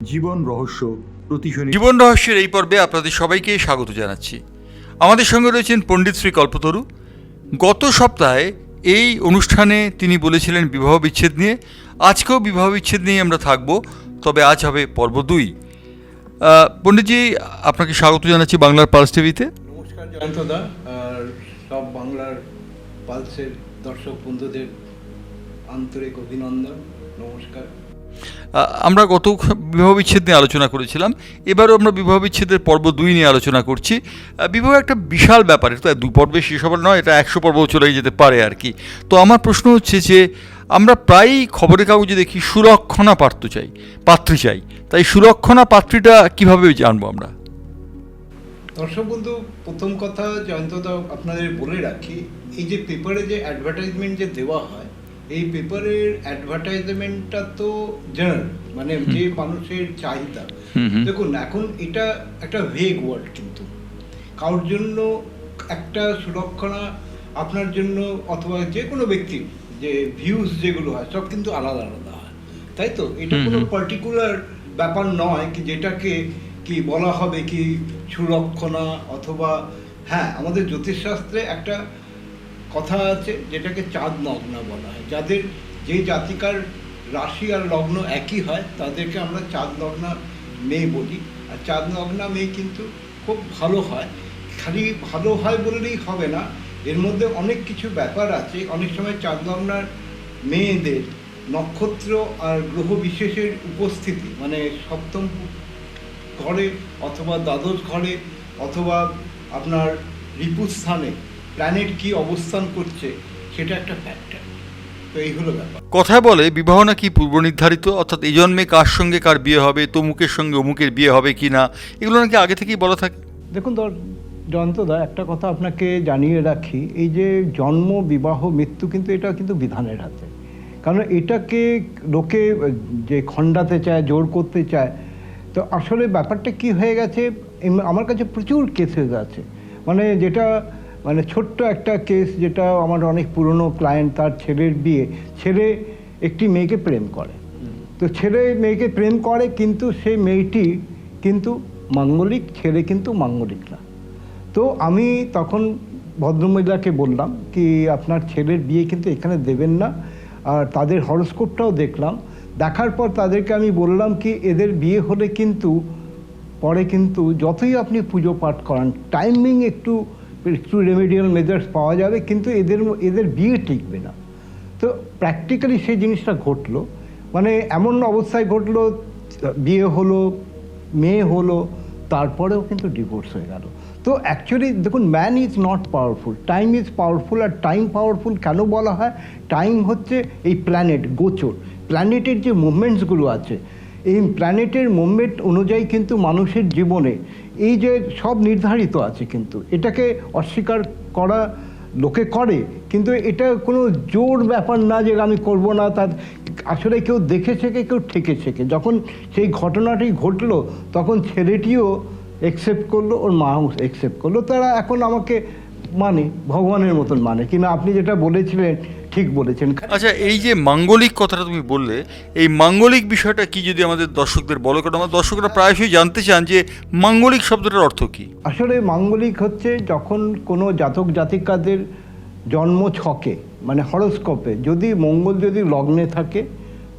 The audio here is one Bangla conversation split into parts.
জীবন রহস্য প্রতি শনি জীবন রহস্যের এই পর্বে আপনাদের সবাইকে স্বাগত জানাচ্ছি। আমাদের সঙ্গে রয়েছেন পণ্ডিত শ্রী কল্পতরু। গত সপ্তাহে এই অনুষ্ঠানে তিনি বলেছিলেন বিবাহ বিচ্ছেদ নিয়ে। আজকেও বিবাহ বিচ্ছেদ নিয়ে আমরা থাকব, তবে আজ হবে পর্ব 2। পণ্ডিতজি, আপনাকে স্বাগত জানাচ্ছি বাংলার পালস টিভিতে। নমস্কার জয়ন্তদা, আর সব বাংলার পালসের দর্শক বন্ধুদের আন্তরিক অভিনন্দন, নমস্কার। আমরা গত বিবাহ বিচ্ছেদ নিয়ে আলোচনা করেছিলাম, এবারও আমরা বিবাহ বিচ্ছেদের পর্ব 2 নিয়ে আলোচনা করছি। বিবাহ একটা বিশাল ব্যাপার, এটা 2 পর্বে শেষ হবার নয়, এটা 100 পর্বও চলে যেতে পারে আর কি। তো আমার প্রশ্ন হচ্ছে যে আমরা প্রায়ই খবরের কাগজে দেখি সুলক্ষণা পাত্রী চাই, তাই সুলক্ষণা পাত্রীটা কীভাবে জানবো আমরা? দর্শক বন্ধু, প্রথম কথা জয়ন্তদা আপনাদের বলে রাখি, এই যে পেপারে যে অ্যাডভার্টাইজমেন্ট যে দেওয়া হয়, এই পেপারের অ্যাডভার্টাইজমেন্টটা তো জেনারেল, মানে যে মানুষের চাহিদা। দেখুন, এখন এটা একটা ভেগ ওয়ার্ড, কিন্তু কারোর জন্য একটা সুলক্ষণা আপনার জন্য অথবা যে কোনো ব্যক্তির যে ভিউজ যেগুলো হয় সব কিন্তু আলাদা আলাদা হয়, তাই তো? এটা কোনো পার্টিকুলার ব্যাপার নয় কি যেটাকে কি বলা হবে কি সুলক্ষণা, অথবা হ্যাঁ, আমাদের জ্যোতিষশাস্ত্রে একটা কথা আছে যেটাকে চাঁদ লগ্না বলা হয়। যাদের যে জাতিকার রাশি আর লগ্ন একই হয় তাদেরকে আমরা চাঁদ লগ্না মেয়ে বলি। আর চাঁদ লগ্না মেয়ে কিন্তু খুব ভালো হয়। খালি ভালো হয় বললেই হবে না, এর মধ্যে অনেক কিছু ব্যাপার আছে। অনেক সময় চাঁদ লগ্নার মেয়েদের নক্ষত্র আর গ্রহ বিশেষের উপস্থিতি, মানে সপ্তম ঘরে অথবা দ্বাদশ ঘরে অথবা আপনার রিপুস্থানে প্ল্যানেট কি অবস্থান করছে, সেটা একটা ফ্যাক্টর। তো এই হলো ব্যাপার। কথায় বলে বিবাহ নাকি পূর্ব নির্ধারিত, অর্থাৎ এই জন্মে কার সঙ্গে কার বিয়ে হবে, তমুকের সঙ্গে অমুকের বিয়ে হবে কি না, এগুলো নাকি আগে থেকেই বলা থাকে। দেখুন জয়ন্তদা, একটা কথা আপনাকে জানিয়ে রাখি, এই যে জন্ম, বিবাহ, মৃত্যু কিন্তু এটা কিন্তু বিধানের হাতে। কারণ এটাকে লোকে যে খণ্ডাতে চায়, জোর করতে চায়। তো আসলে ব্যাপারটা কি হয়ে গেছে, আমার কাছে প্রচুর কেসেস আছে, মানে ছোট্ট একটা কেস, যেটা আমার অনেক পুরনো ক্লায়েন্ট, তার ছেলের বিয়ে, ছেলে একটি মেয়েকে প্রেম করে। তো ছেলে মেয়েকে প্রেম করে, কিন্তু সেই মেয়েটি কিন্তু মাঙ্গলিক, ছেলে কিন্তু মাঙ্গলিক না। তো আমি তখন ভদ্রমহিলাকে বললাম কি আপনার ছেলের বিয়ে কিন্তু এখানে দেবেন না। আর তাদের হরস্কোপটাও দেখলাম, দেখার পর তাদেরকে আমি বললাম কি এদের বিয়ে হলে কিন্তু পরে কিন্তু যতই আপনি পুজো পাঠ করান, টাইমিং একটু রেমেডিয়াল মেজার্স পাওয়া যাবে, কিন্তু এদের বিয়ে টিকবে না। তো প্র্যাকটিক্যালি সেই জিনিসটা ঘটলো, মানে এমন অবস্থায় ঘটলো, বিয়ে হলো, মেয়ে হলো, তারপরেও কিন্তু ডিভোর্স হয়ে গেল। তো অ্যাকচুয়ালি দেখুন, man is not powerful, time is powerful. আর টাইম পাওয়ারফুল কেন বলা হয়? টাইম হচ্ছে এই প্ল্যানেট গোচর, প্ল্যানেটের যে মুভমেন্টসগুলো আছে, এই প্ল্যানেটের মুভমেন্ট অনুযায়ী কিন্তু মানুষের জীবনে এই যে সব নির্ধারিত আছে। কিন্তু এটাকে অস্বীকার করা লোকে করে, কিন্তু এটা কোনো জোর ব্যাপার না যে আমি করব না। তার আসলে কেউ দেখে শেখে, কেউ ঠেকে শেখে। যখন সেই ঘটনাটি ঘটলো, তখন ছেলেটিও অ্যাকসেপ্ট করলো, ওর মাও অ্যাকসেপ্ট করলো। তারা এখন আমাকে মানে ভগবানের মতন মানে। কিনা আপনি যেটা বলেছিলেন ঠিক বলেছেন। আচ্ছা, এই যে মাঙ্গলিক কথাটা তুমি বললে, এই মাঙ্গলিক বিষয়টা কি যদি আমাদের দর্শকদের বলো, কারণ আমার দর্শকরা প্রায়শই জানতে চান যে মাঙ্গলিক শব্দটার অর্থ কি। আসলে মাঙ্গলিক হচ্ছে যখন কোনো জাতক জাতিকাদের জন্ম ছকে, মানে হরস্কোপে যদি মঙ্গল যদি লগ্নে থাকে,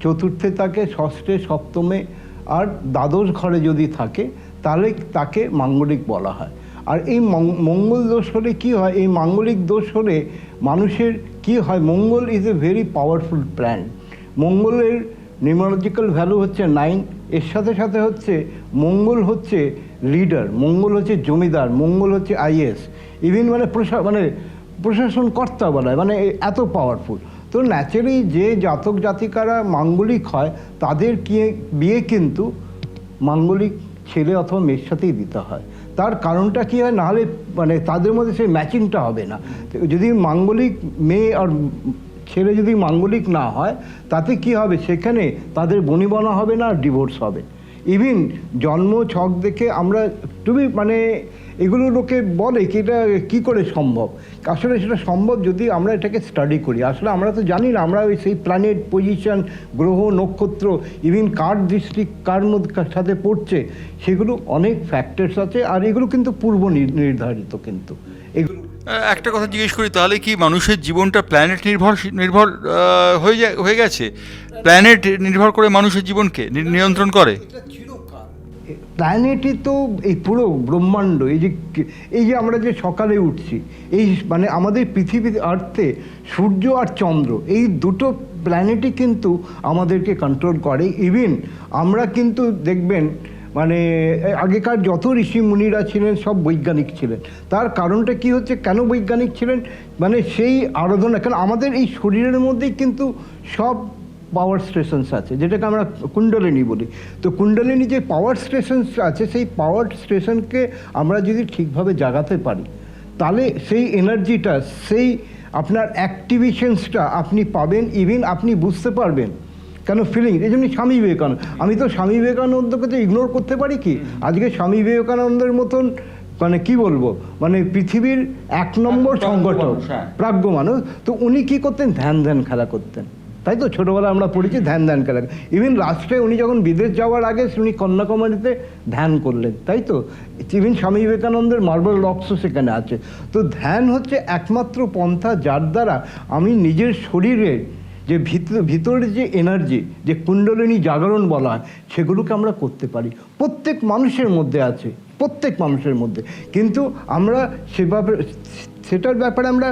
চতুর্থে থাকে, ষষ্ঠে, সপ্তমে আর দ্বাদশ ঘরে যদি থাকে, তাহলে তাকে মাঙ্গলিক বলা হয়। আর এই মঙ্গল দোষ হলে কী হয়, এই মাঙ্গলিক দোষ হলে মানুষের কি হয়, Mangal is a very powerful planet. মঙ্গলের নিউমারোলজিক্যাল ভ্যালু হচ্ছে 9। এর সাথে সাথে হচ্ছে মঙ্গল হচ্ছে লিডার, মঙ্গল হচ্ছে জমিদার, মঙ্গল হচ্ছে আইএস, ইভিন মানে প্রশাসন কর্তা বলা হয়, মানে এত পাওয়ারফুল। তো ন্যাচারালি যে জাতক জাতিকারা মাঙ্গলিক হয়, তাদের বিয়ে কিন্তু মাঙ্গলিক ছেলে অথবা মেয়ের সাথেই দিতে হয়। তার কারণটা কী হয়, নাহলে মানে তাদের মধ্যে সেই ম্যাচিংটা হবে না। যদি মাঙ্গলিক মেয়ে আর ছেলে যদি মাঙ্গলিক না হয়, তাতে কি হবে, সেখানে তাদের বনিবনা হবে না, আর ডিভোর্স হবে। ইভিন জন্ম ছক দেখে আমরা একটু তুমি মানে এগুলো লোকে বলে কি এটা কী করে সম্ভব, আসলে সেটা সম্ভব যদি আমরা এটাকে স্টাডি করি। আসলে আমরা তো জানি না, আমরা ওই সেই প্ল্যানেট পজিশন, গ্রহ নক্ষত্র, ইভিন কার দৃষ্টি কার মধ্যে সাথে পড়ছে, সেগুলো অনেক ফ্যাক্টরস আছে, আর এগুলো কিন্তু পূর্ব নির্ধারিত। কিন্তু এগুলো একটা কথা জিজ্ঞেস করি, তাহলে কি মানুষের জীবনটা প্ল্যানেট নির্ভর হয়ে গেছে? প্ল্যানেট নির্ভর করে মানুষের জীবনকে নিয়ন্ত্রণ করে? প্ল্যানেটই তো এই পুরো ব্রহ্মাণ্ড, এই যে আমরা যে সকালে উঠছি, এই মানে আমাদের পৃথিবী আর্থে সূর্য আর চন্দ্র, এই দুটো প্ল্যানেটই কিন্তু আমাদেরকে কন্ট্রোল করে। ইভিন আমরা কিন্তু দেখবেন মানে আগেকার যত ঋষি মুনিরা ছিলেন সব বৈজ্ঞানিক ছিলেন। তার কারণটা কি হচ্ছে, কেন বৈজ্ঞানিক ছিলেন, মানে সেই আরাধনা, কারণ আমাদের এই শরীরের মধ্যেই কিন্তু সব পাওয়ার স্টেশনস আছে, যেটাকে আমরা কুণ্ডলিনী বলি। তো কুণ্ডলিনী যে পাওয়ার স্টেশনস আছে, সেই পাওয়ার স্টেশনকে আমরা যদি ঠিকভাবে জাগাতে পারি, তাহলে সেই এনার্জিটা, সেই আপনার অ্যাক্টিভেশনসটা আপনি পাবেন। ইভিন আপনি বুঝতে পারবেন কেন ফিলিং, এই জন্য স্বামী বিবেকানন্দ, আমি তো স্বামী বিবেকানন্দকে তো ইগনোর করতে পারি কি? আজকে স্বামী বিবেকানন্দের মতন মানে কি বলবো, মানে পৃথিবীর 1 নম্বর সংগঠক, প্রাজ্ঞ মানুষ, তো উনি কি করতেন, ধ্যান খেলা করতেন, তাই তো ছোটোবেলায় আমরা পড়েছি ধ্যান খেলা। ইভিন রাষ্ট্রে উনি যখন বিদেশ যাওয়ার আগে উনি কন্যাকুমারীতে ধ্যান করলেন, তাই তো। ইভিন স্বামী বিবেকানন্দের মার্বেল রক্সও সেখানে আছে। তো ধ্যান হচ্ছে একমাত্র পন্থা যার দ্বারা আমি নিজের শরীরের যে ভিতরের যে এনার্জি, যে কুণ্ডলিনী জাগরণ বলা হয়, সেগুলোকে আমরা করতে পারি। প্রত্যেক মানুষের মধ্যে আছে, প্রত্যেক মানুষের মধ্যে, কিন্তু আমরা সেটার ব্যাপারে আমরা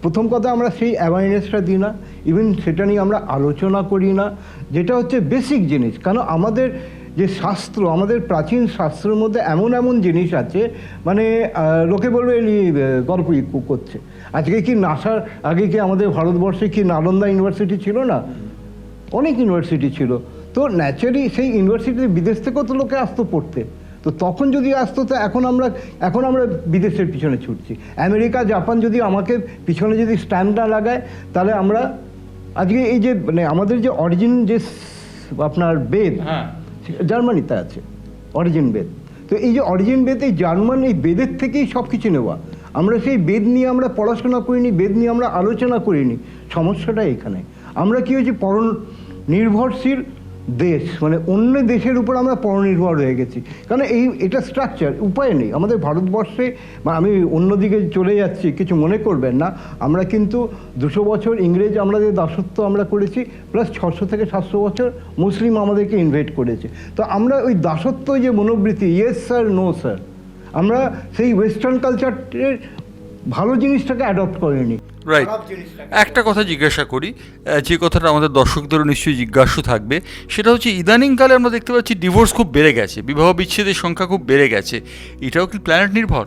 প্রথম কথা আমরা সেই অ্যাওয়ারনেসটা দিই না, ইভেন সেটা নিয়ে আমরা আলোচনা করি না, যেটা হচ্ছে বেসিক জিনিস। কারণ আমাদের যে শাস্ত্র, আমাদের প্রাচীন শাস্ত্রের মধ্যে এমন জিনিস আছে, মানে লোকে বলবে গল্প করছে। আজকে কি নাসার আগে কি আমাদের ভারতবর্ষে কি নালন্দা ইউনিভার্সিটি ছিল না? অনেক ইউনিভার্সিটি ছিল। তো ন্যাচারালি সেই ইউনিভার্সিটিতে বিদেশ থেকেও তো লোকে আসতো পড়তে। তো তখন যদি আসতো, তো এখন আমরা বিদেশের পিছনে ছুটছি। আমেরিকা জাপান যদি আমাকে পিছনে যদি স্ট্যান্ড না লাগায়, তাহলে আমরা আজকে এই যে মানে আমাদের যে অরিজিন যে আপনার বেদ, জার্মানিতে আছে অরিজিন বেদ। তো এই যে অরিজিন বেদ, এই জার্মান এই বেদের থেকেই সব কিছু নেওয়া। আমরা সেই বেদ নিয়ে আমরা পড়াশোনা করিনি, বেদ নিয়ে আমরা আলোচনা করিনি। সমস্যাটা এখানে, আমরা কি হয়েছি পরনির্ভরশীল দেশ, মানে অন্য দেশের উপর আমরা পরনির্ভর হয়ে গেছি। কারণ এটা স্ট্রাকচার, উপায় নেই আমাদের ভারতবর্ষে। আমি অন্যদিকে চলে যাচ্ছি, কিছু মনে করবেন না। আমরা কিন্তু 200 বছর ইংরেজ আমাদের দাসত্ব আমরা করেছি, প্লাস 600 থেকে 700 বছর মুসলিম আমাদেরকে ইনভেট করেছে। তো আমরা ওই দাসত্ব যে মনোবৃত্তি, ইয়েস স্যার নো স্যার, আমরা সেই ওয়েস্টার্ন কালচারের ভালো জিনিসটাকে অ্যাডপ্ট করিনি। রাইট। একটা কথা জিজ্ঞাসা করি, যে কথাটা আমাদের দর্শকদেরও নিশ্চয়ই জিজ্ঞাসা থাকবে, সেটা হচ্ছে ইদানিংকালে আমরা দেখতে পাচ্ছি ডিভোর্স খুব বেড়ে গেছে, বিবাহ বিচ্ছেদের সংখ্যা খুব বেড়ে গেছে। এটাও কি প্ল্যানেট নির্ভর?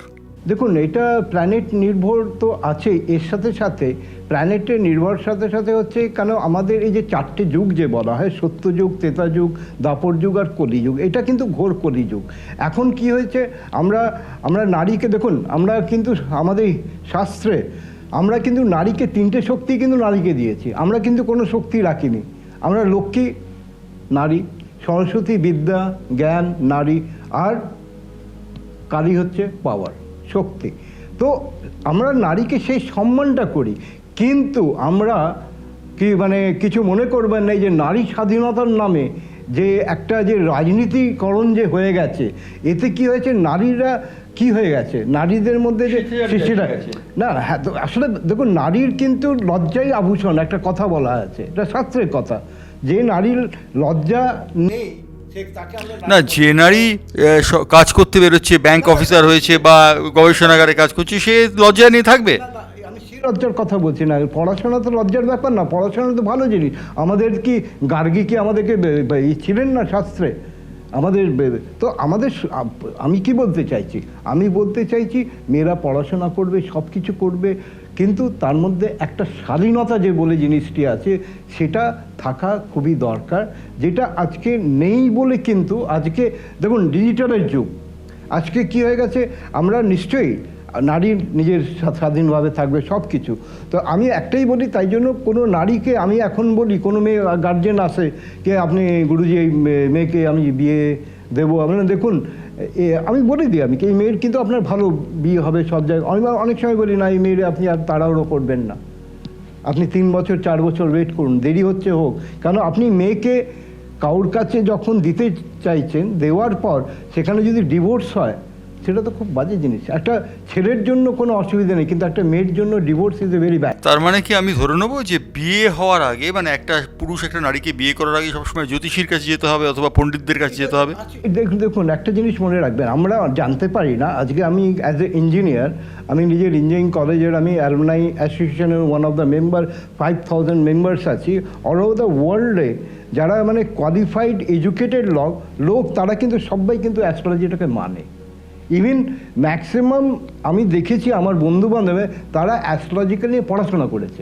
দেখুন, এটা প্ল্যানেট নির্ভর তো আছে, এর সাথে সাথে প্ল্যানেটের নির্ভর সাথে সাথে হচ্ছে কেন আমাদের এই যে 4টে যুগ যে বলা হয়, সত্যযুগ, ত্রেতাযুগ, দ্বাপর যুগ আর কলিযুগ, এটা কিন্তু ঘোর কলিযুগ। এখন কি হয়েছে, আমরা নারীকে দেখুন, আমরা কিন্তু আমাদের শাস্ত্রে আমরা কিন্তু নারীকে 3টে শক্তি কিন্তু নারীকে দিয়েছি, আমরা কিন্তু কোনো শক্তি রাখিনি। আমরা লক্ষ্মী নারী, সরস্বতী বিদ্যা জ্ঞান নারী, আর কালী হচ্ছে পাওয়ার শক্তি। তো আমরা নারীকে সেই সম্মানটা করি, কিন্তু আমরা কি মানে কিছু মনে করবেন না যে নারী স্বাধীনতার নামে যে একটা যে রাজনীতিকরণ যে হয়ে গেছে, এতে কি হয়েছে, নারীরা কি হয়ে গেছে, নারীদের মধ্যে যে শিশিরা না, হ্যাঁ, তো আসলে দেখুন, নারীর কিন্তু লজ্জাই আভূষণ, একটা কথা বলা আছে, এটা শাস্ত্রের কথা, যে নারীর লজ্জা নেই না, যে নারী কাজ করতে বেরোচ্ছে, ব্যাংক অফিসার হয়েছে বা গবেষণাগারে কাজ করছে, সে লজ্জা নিয়ে থাকবে। আমি সেই লজ্জার কথা বলছি না, পড়াশোনা তো লজ্জার ব্যাপার না, পড়াশোনা তো ভালো জিনিস। আমাদের কি গার্গী কি আমাদেরকে ছিলেন না শাস্ত্রে আমাদের? তো আমাদের আমি কি বলতে চাইছি, আমি বলতে চাইছি মেয়েরা পড়াশোনা করবে, সব কিছু করবে, কিন্তু তার মধ্যে একটা শালীনতা যে বলে জিনিসটি আছে, সেটা থাকা খুবই দরকার, যেটা আজকে নেই বলে। কিন্তু আজকে দেখুন, ডিজিটালের যুগ, আজকে কি হয়ে গেছে, আমরা নিশ্চয়ই নারী নিজের স্বাধীনভাবে থাকবে সব কিছু। তো আমি একটাই বলি, তাই জন্য কোনো নারীকে আমি এখন বলি, কোনো মেয়ে গার্জেন আসে কে আপনি গুরুজি এই মেয়েকে আমি বিয়ে দেবো, আপনারা দেখুন আমি বলে দিই, আমি কি এই মেয়ের কিন্তু আপনার ভালো বিয়ে হবে সব জায়গায়। আমি অনেক সময় বলি না, এই মেয়ের আপনি আর তাড়াহুড়ো করবেন না, আপনি 3 বছর 4 বছর ওয়েট করুন, দেরি হচ্ছে হোক। কারণ আপনি মেয়েকে কারোর কাছে যখন দিতে চাইছেন, দেওয়ার পর সেখানে যদি ডিভোর্স হয়, সেটা তো খুব বাজে জিনিস। একটা ছেলের জন্য কোনো অসুবিধা নেই, কিন্তু একটা মেয়ের জন্য divorce is a very bad. তার মানে কি আমি ধরে নেবো যে বিয়ে হওয়ার আগে, মানে একটা পুরুষ একটা নারীকে বিয়ে করার আগে সবসময় জ্যোতিষীর কাছে যেতে হবে অথবা পণ্ডিতদের কাছে যেতে হবে? দেখুন একটা জিনিস মনে রাখবেন, আমরা জানতে পারি না। আজকে আমি অ্যাজ এ ইঞ্জিনিয়ার, আমি নিজের ইঞ্জিনিয়ারিং কলেজের আমি অ্যালুমনাই অ্যাসোসিয়েশনের one of the member, 5000 members আছি অল ওভার দ্য ওয়ার্ল্ডে। যারা মানে কোয়ালিফাইড এডুকেটেড লোক, তারা কিন্তু সবাই কিন্তু অ্যাস্ট্রোলজিটাকে মানে। ইভেন ম্যাক্সিমাম আমি দেখেছি আমার বন্ধু বান্ধবে, তারা অ্যাস্ট্রোলজিক্যাল নিয়ে পড়াশোনা করেছে।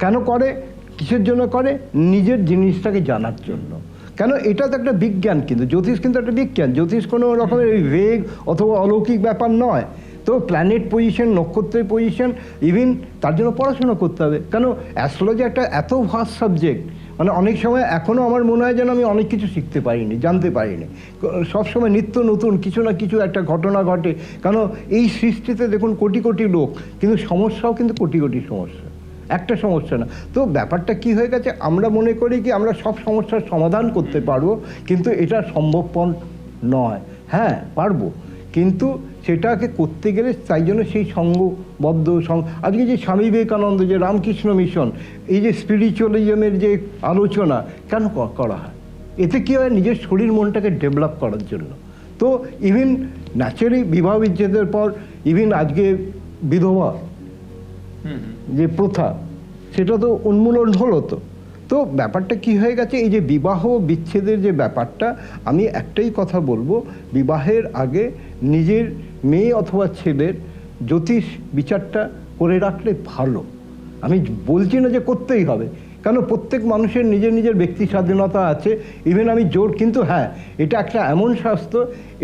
কেন করে, কিসের জন্য করে? নিজের জিনিসটাকে জানার জন্য। কেন, এটা তো একটা বিজ্ঞান, কিন্তু জ্যোতিষ কিন্তু একটা বিজ্ঞান। জ্যোতিষ কোনো রকমের ভেগ অথবা অলৌকিক ব্যাপার নয়। তো প্ল্যানেট পজিশন, নক্ষত্রের পজিশন, ইভেন তার জন্য পড়াশোনা করতে হবে। কেন, অ্যাস্ট্রোলজি একটা এত ভাস্ট সাবজেক্ট, মানে অনেক সময় এখনও আমার মনে হয় যেন আমি অনেক কিছু শিখতে পারিনি, জানতে পারিনি। সবসময় নিত্য নতুন কিছু না কিছু একটা ঘটনা ঘটে। কারণ এই সৃষ্টিতে দেখুন কোটি কোটি লোক, কিন্তু সমস্যাও কিন্তু কোটি কোটি সমস্যা, একটা সমস্যা না। তো ব্যাপারটা কি হয়ে গেছে, আমরা মনে করি কি আমরা সব সমস্যার সমাধান করতে পারবো, কিন্তু এটা সম্ভবপর নয়। হ্যাঁ পারবো, কিন্তু সেটাকে করতে গেলে তাই জন্য সেই সঙ্গবদ্ধ আজকে যে স্বামী বিবেকানন্দ, যে রামকৃষ্ণ মিশন, এই যে স্পিরিচুয়ালিজমের যে আলোচনা কেন করা হয়, এতে কী হয়, নিজের শরীর মনটাকে ডেভেলপ করার জন্য। তো ইভেন ন্যাচারালি বিবাহ বিচ্ছেদের পর ইভেন আজকে বিধবা যে প্রথা, সেটা তো উন্মূলন হলো। তো ব্যাপারটা কি হয়ে গেছে, এই যে বিবাহ বিচ্ছেদের যে ব্যাপারটা, আমি একটাই কথা বলবো, বিবাহের আগে নিজের মেয়ে অথবা ছেলের জ্যোতিষ বিচারটা করে রাখলে ভালো। আমি বলছি না যে করতেই হবে, কেন প্রত্যেক মানুষের নিজের নিজের ব্যক্তি স্বাধীনতা আছে। ইভেন আমি জোর, কিন্তু হ্যাঁ এটা একটা এমন শাস্ত্র,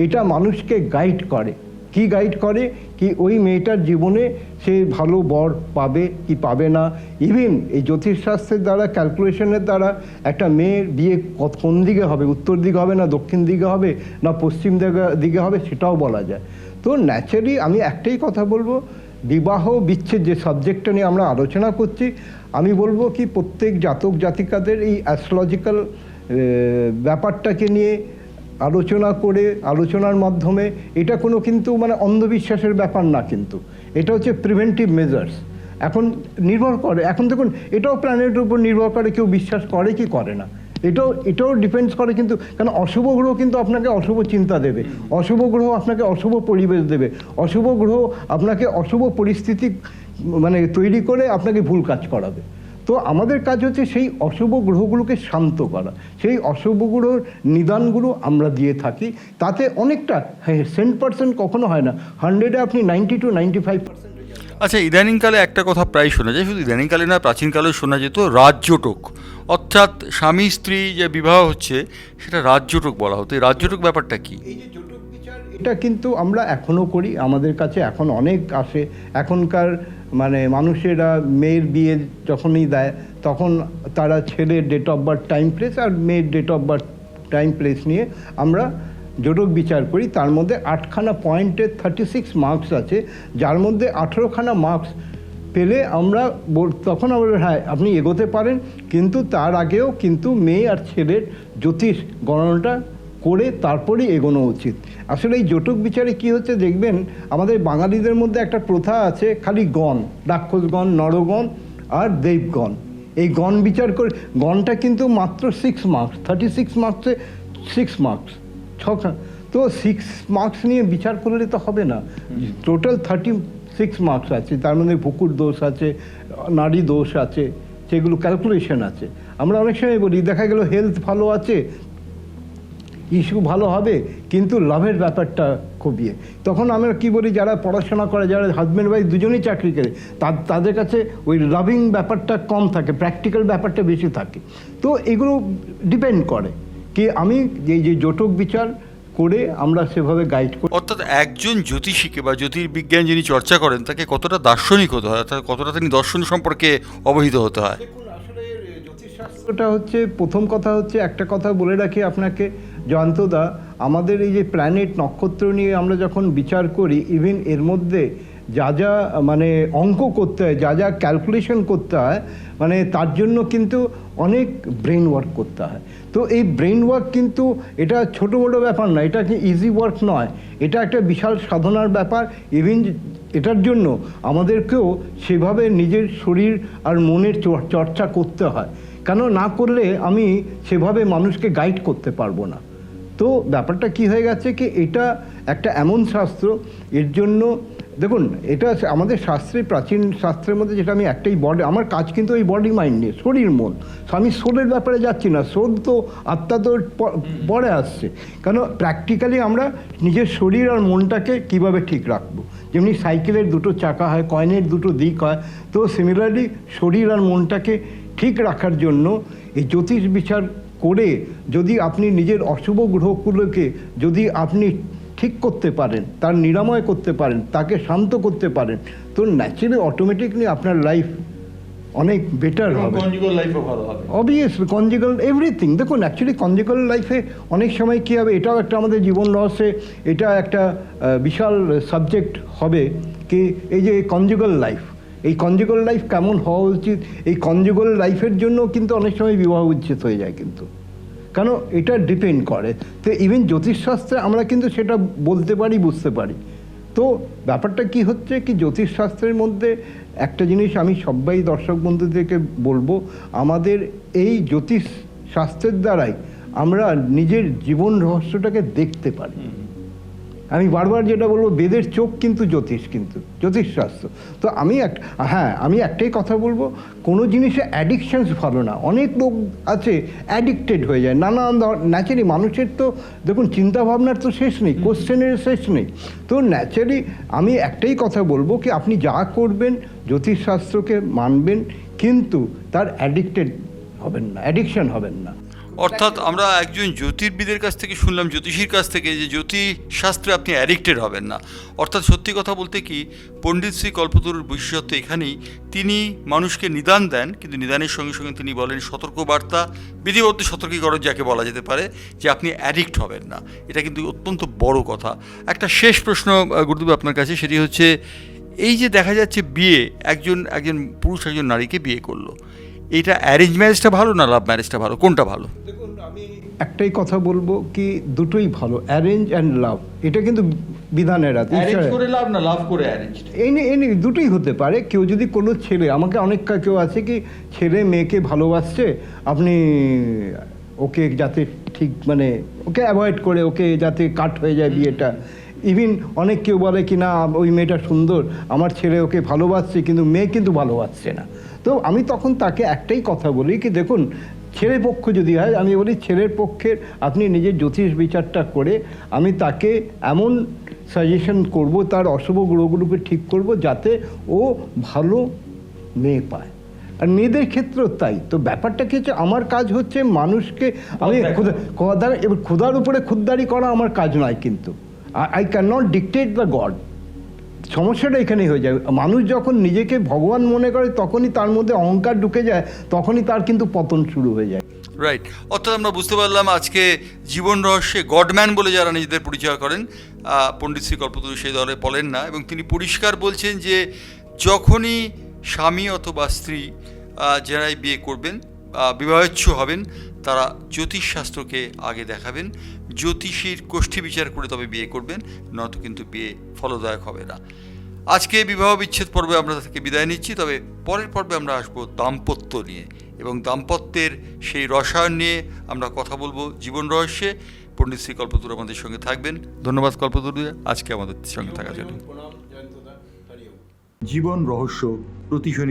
এটা মানুষকে গাইড করে। কি গাইড করে, কি ওই মেয়েটার জীবনে সে ভালো বর পাবে কি পাবে না। ইভেন এই জ্যোতিষশাস্ত্রের দ্বারা, ক্যালকুলেশনের দ্বারা একটা মেয়ের বিয়ে কোন দিকে হবে, উত্তর দিকে হবে না দক্ষিণ দিকে হবে না পশ্চিম দিকে হবে, সেটাও বলা যায়। তো ন্যাচারালি আমি একটাই কথা বলবো, বিবাহ বিচ্ছেদ যে সাবজেক্টটা নিয়ে আমরা আলোচনা করছি, আমি বলবো কি প্রত্যেক জাতক জাতিকাদের এই অ্যাস্ট্রোলজিক্যাল ব্যাপারটাকে নিয়ে আলোচনা করে, আলোচনার মাধ্যমে, এটা কোনো কিন্তু মানে অন্ধবিশ্বাসের ব্যাপার না, কিন্তু এটা হচ্ছে প্রিভেন্টিভ মেজার্স। এখন নির্ভর করে, এখন দেখুন এটাও প্ল্যানেটের উপর নির্ভর করে, কেউ বিশ্বাস করে কি করে না, এটাও ডিপেন্ডস করে। কিন্তু কারণ অশুভ গ্রহ কিন্তু আপনাকে অশুভ চিন্তা দেবে, অশুভ গ্রহ আপনাকে অশুভ পরিবেশ দেবে, অশুভ গ্রহ আপনাকে অশুভ পরিস্থিতি মানে তৈরি করে আপনাকে ভুল কাজ করাবে। তো আমাদের কাজ হচ্ছে সেই অশুভ গ্রহগুলোকে শান্ত করা, সেই অশুভ গ্রহর নিদানগুলো আমরা দিয়ে থাকি। তাতে অনেকটা 100% কখনো হয় না, 100-এ আপনি 90 to 95%। আচ্ছা, ইদানিংকালে একটা কথা প্রায় শোনা যায়, শুধু ইদানিংকালে না, প্রাচীনকালেও শোনা যেত রাজ্যটোক, অর্থাৎ স্বামী স্ত্রী যে বিবাহ হচ্ছে সেটা রাজ্যটোক বলা হতো। এই রাজ্যটোক ব্যাপারটা কি? এই যে জটক বিচার, এটা কিন্তু আমরা এখনও করি, আমাদের কাছে এখন অনেক আসে। এখনকার মানে মানুষেরা মেয়ের বিয়ে যখনই দেয়, তখন তারা ছেলের date of birth, time place, আর মেয়ের date of birth, time place নিয়ে আমরা জটক বিচার করি। তার মধ্যে 8খানা পয়েন্টে 36 মার্কস আছে, যার মধ্যে 18খানা মার্কস পেলে আমরা তখন আমরা হ্যাঁ আপনি এগোতে পারেন। কিন্তু তার আগেও কিন্তু মেয়ে আর ছেলের জ্যোতিষ গণনাটা করে তারপরেই এগোনো উচিত। আসলে এই জটক বিচারে কি হচ্ছে দেখবেন, আমাদের বাঙালিদের মধ্যে একটা প্রথা আছে, খালি গণ, রাক্ষসগণ, নরগণ আর দেবগণ, এই গণ বিচার করে। গণটা কিন্তু মাত্র 6 মার্কস, 36 মার্কসে 6 মার্কস, 6। তো 6 মার্কস নিয়ে বিচার করলে তো হবে না, টোটাল 36 মার্কস আছে, তার মধ্যে পুকুর দোষ আছে, নারী দোষ আছে, সেগুলো ক্যালকুলেশন আছে। আমরা অনেক সময় বলি দেখা গেল হেলথ ভালো আছে, ইস্যু ভালো হবে, কিন্তু লাভের ব্যাপারটা খুবই, তখন আমরা কি বলি, যারা পড়াশোনা করে, যারা হাজব্যান্ড ওয়াইফ দুজনেই চাকরি করে, তাদের কাছে ওই লাভিং ব্যাপারটা কম থাকে, প্র্যাকটিক্যাল ব্যাপারটা বেশি থাকে। তো এগুলো ডিপেন্ড করে কি আমি এই যে জটক বিচার করে আমরা সেভাবে গাইড করি। অর্থাৎ একজন জ্যোতিষীকে বা জ্যোতির্বিজ্ঞান যিনি চর্চা করেন তাকে কতটা দার্শনিক হতে হয়, অর্থাৎ কতটা তিনি দর্শন সম্পর্কে অবহিত হতে হয়? দেখুন আসলে জ্যোতিষশাস্ত্রটা হচ্ছে, প্রথম কথা হচ্ছে একটা কথা বলে রাখি আপনাকে, জয়ন্তদা, আমাদের এই যে প্ল্যানেট নক্ষত্র নিয়ে আমরা যখন বিচার করি, ইভেন এর মধ্যে যা যা মানে অঙ্ক করতে হয়, যা যা ক্যালকুলেশন করতে হয়, মানে তার জন্য কিন্তু অনেক ব্রেন ওয়ার্ক করতে হয়। তো এই ব্রেন ওয়ার্ক কিন্তু এটা ছোটো বড়ো ব্যাপার নয়, এটা কি ইজি ওয়ার্ক নয়, এটা একটা বিশাল সাধনার ব্যাপার। ইভেন এটার জন্য আমাদেরকেও সেভাবে নিজের শরীর আর মনের চর্চা করতে হয়, কেন না করলে আমি সেভাবে মানুষকে গাইড করতে পারবো না। তো ব্যাপারটা কি হয়ে গেছে কি, এটা একটা এমন শাস্ত্র, এর জন্য দেখুন এটা আমাদের শাস্ত্রে, প্রাচীন শাস্ত্রের মধ্যে যেটা আমি একটাই বডি, আমার কাজ কিন্তু ওই বডি মাইন্ড নিয়ে, শরীর মন। আমি সোলের ব্যাপারে যাচ্ছি না, সোল তো আত্মা তো পরে আসছে। কেন প্র্যাকটিক্যালি আমরা নিজের শরীর আর মনটাকে কিভাবে ঠিক রাখবো, যেমনি সাইকেলের দুটো চাকা হয়, কয়েনের দুটো দিক হয়, তো সিমিলারলি শরীর আর মনটাকে ঠিক রাখার জন্য এই জ্যোতিষ বিচার করে যদি আপনি নিজের অশুভ গ্রহগুলোকে যদি আপনি ঠিক করতে পারেন, তার নিরাময় করতে পারেন, তাকে শান্ত করতে পারেন, তো ন্যাচারালি অটোমেটিকলি আপনার লাইফ অনেক বেটার হবে, কনজুগাল লাইফও ভালো হবে। Obviously conjugal everything. দেখুন অ্যাকচুয়ালি কনজুগাল লাইফে অনেক সময় কী হবে, এটাও একটা আমাদের জীবন রহস্যে এটা একটা বিশাল সাবজেক্ট হবে কি, এই যে কনজুগাল লাইফ, এই কনজুগাল লাইফ কেমন হওয়া উচিত, এই কনজুগাল লাইফের জন্য কিন্তু অনেক সময় বিবাহ উচ্ছেদ হয়ে যায় কিন্তু, কেন এটা ডিপেন্ড করে। তো ইভেন জ্যোতিষশাস্ত্রে আমরা কিন্তু সেটা বলতে পারি, বুঝতে পারি। তো ব্যাপারটা কি হচ্ছে কি, জ্যোতিষশাস্ত্রের মধ্যে একটা জিনিস আমি সবাই দর্শক বন্ধুদেরকে বলবো, আমাদের এই জ্যোতিষ শাস্ত্রের দ্বারাই আমরা নিজের জীবন রহস্যটাকে দেখতে পারি। আমি বারবার যেটা বলবো, বেদের চোখ কিন্তু জ্যোতিষ, কিন্তু জ্যোতিষশাস্ত্র। তো আমি একটাই কথা বলবো, কোনো জিনিসে অ্যাডিকশানস ভালো না। অনেক লোক আছে অ্যাডিক্টেড হয়ে যায় নানান ন্যাচারালি, মানুষের তো দেখুন চিন্তাভাবনার তো শেষ নেই, কোশ্চেনের শেষ নেই। তো ন্যাচারালি আমি একটাই কথা বলবো কি, আপনি যা করবেন জ্যোতিষশাস্ত্রকে মানবেন, কিন্তু তার অ্যাডিক্টেড হবেন না, অ্যাডিকশান হবেন না। অর্থাৎ আমরা একজন জ্যোতির্বিদের কাছ থেকে শুনলাম, জ্যোতিষীর কাছ থেকে, যে জ্যোতিষশাস্ত্রে আপনি অ্যাডিক্টেড হবেন না। অর্থাৎ সত্যি কথা বলতে কি, পণ্ডিত শ্রী কল্পতরুর বিশেষত্ব এখানেই, তিনি মানুষকে নিদান দেন, কিন্তু নিদানের সঙ্গে সঙ্গে তিনি বলেন সতর্কবার্তা, বিধিবদ্ধ সতর্কীকরণ যাকে বলা যেতে পারে, যে আপনি অ্যাডিক্ট হবেন না। এটা কিন্তু অত্যন্ত বড় কথা। একটা শেষ প্রশ্ন গুরুদেব আপনার কাছে, সেটি হচ্ছে এই যে দেখা যাচ্ছে বিয়ে, একজন পুরুষ একজন নারীকে বিয়ে করলো, এটা অ্যারেঞ্জ ম্যারেজটা ভালো না লাভ ম্যারেজটা ভালো, কোনটা ভালো? দেখুন আমি একটাই কথা বলবো কি, দুটোই ভালো, অ্যারেঞ্জ অ্যান্ড লাভ, এটা কিন্তু বিধানের হাতে। অ্যারেঞ্জ করে লাভ না লাভ করে অ্যারেঞ্জ, এই দুটোই হতে পারে। কেউ যদি কোনো ছেলে, আমাকে অনেক কেউ আছে কি ছেলে মেয়েকে ভালোবাসছে, আপনি ওকে যাতে ঠিক মানে ওকে অ্যাভয়েড করে, ওকে যাতে কাট হয়ে যায় বিয়েটা। ইভিন অনেক কেউ বলে কি না ওই মেয়েটা সুন্দর, আমার ছেলে ওকে ভালোবাসছে, কিন্তু মেয়ে কিন্তু ভালোবাসছে না। তো আমি তখন তাকে একটাই কথা বলি কি, দেখুন ছেলের পক্ষ যদি হয়, আমি বলি ছেলের পক্ষের আপনি নিজের জ্যোতিষ বিচারটা করে আমি তাকে এমন সাজেশন করব, তার অশুভ গ্রহগুলোকে ঠিক করব, যাতে ও ভালো মেয়ে পায়। আর মেয়েদের ক্ষেত্রেও তাই। তো ব্যাপারটা কি হচ্ছে, আমার কাজ হচ্ছে মানুষকে, আমি খোদার উপরে খুদদারি করা আমার কাজ নয়, কিন্তু I can not dictate the god. সমস্যাটা এখানেই হয়ে যায়, মানুষ যখন নিজেকে ভগবান মনে করে তখনই তার মধ্যে অহংকার ঢুকে যায়, তখনই তার কিন্তু পতন শুরু হয়ে যায়। রাইট। অর্থাৎ আমরা বুঝতে পারলাম আজকে জীবন রহস্যে গডম্যান বলে যারা নিজেদের পরিচয় করেন, পণ্ডিত শ্রী কল্পতরু সেই দলে বলেন না, এবং তিনি পরিষ্কার বলছেন যে যখনই স্বামী অথবা স্ত্রী যারাই বিয়ে করবেন, বিবাহেচ্ছু হবেন, তারা জ্যোতিষশাস্ত্রকে আগে দেখাবেন, জ্যোতিষীর কোষ্ঠী বিচার করে তবে বিয়ে করবেন, নয়তো কিন্তু বিয়ে ফলদায়ক হবে না। আজকে বিবাহ বিচ্ছেদ পর্বে আমরা থেকে বিদায় নিচ্ছি, তবে পরের পর্বে আমরা আসবো দাম্পত্য নিয়ে, এবং দাম্পত্যের সেই রসায়ন নিয়ে আমরা কথা বলবো জীবন রহস্যে। পণ্ডিত শ্রী কল্পতরু আমাদের সঙ্গে থাকবেন। ধন্যবাদ কল্পতরু আজকে আমাদের সঙ্গে থাকার জন্য। জীবন রহস্য প্রতি শনি